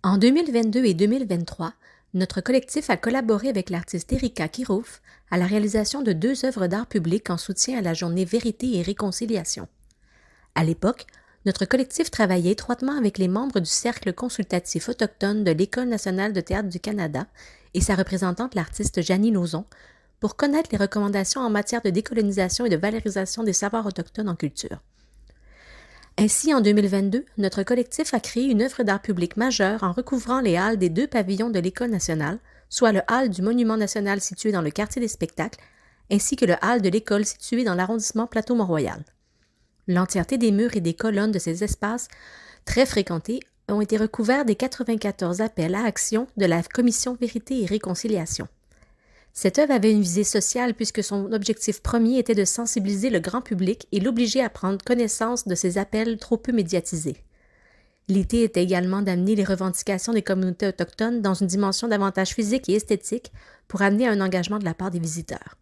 En 2022 et 2023, notre collectif a collaboré avec l'artiste Erika Kirov à la réalisation de 2 œuvres d'art public en soutien à la journée Vérité et Réconciliation. À l'époque, notre collectif travaillait étroitement avec les membres du Cercle consultatif autochtone de l'École nationale de théâtre du Canada et sa représentante, l'artiste Janie Lauzon, pour connaître les recommandations en matière de décolonisation et de valorisation des savoirs autochtones en culture. Ainsi, en 2022, notre collectif a créé une œuvre d'art public majeure en recouvrant les halles des 2 pavillons de l'École nationale, soit le hall du Monument national situé dans le quartier des spectacles, ainsi que le hall de l'école situé dans l'arrondissement Plateau-Mont-Royal. L'entièreté des murs et des colonnes de ces espaces, très fréquentés, ont été recouverts des 94 appels à action de la Commission Vérité et Réconciliation. Cette œuvre avait une visée sociale puisque son objectif premier était de sensibiliser le grand public et l'obliger à prendre connaissance de ces appels trop peu médiatisés. L'idée était également d'amener les revendications des communautés autochtones dans une dimension davantage physique et esthétique pour amener à un engagement de la part des visiteurs.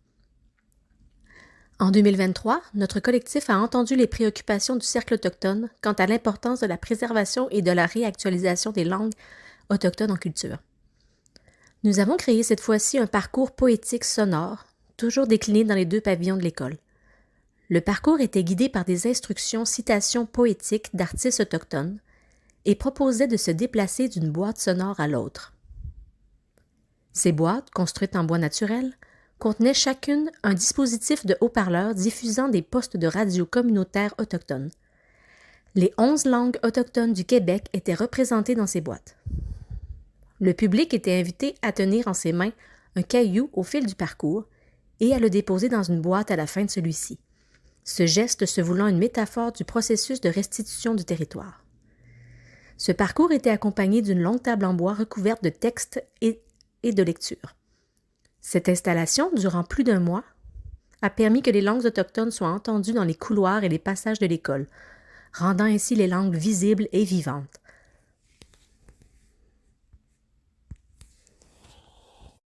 En 2023, notre collectif a entendu les préoccupations du Cercle autochtone quant à l'importance de la préservation et de la réactualisation des langues autochtones en culture. Nous avons créé cette fois-ci un parcours poétique sonore, toujours décliné dans les 2 pavillons de l'école. Le parcours était guidé par des instructions citations poétiques d'artistes autochtones et proposait de se déplacer d'une boîte sonore à l'autre. Ces boîtes, construites en bois naturel, contenaient chacune un dispositif de haut-parleurs diffusant des postes de radio communautaires autochtones. Les 11 langues autochtones du Québec étaient représentées dans ces boîtes. Le public était invité à tenir en ses mains un caillou au fil du parcours et à le déposer dans une boîte à la fin de celui-ci, ce geste se voulant une métaphore du processus de restitution du territoire. Ce parcours était accompagné d'une longue table en bois recouverte de textes et de lectures. Cette installation, durant plus d'1 mois, a permis que les langues autochtones soient entendues dans les couloirs et les passages de l'école, rendant ainsi les langues visibles et vivantes.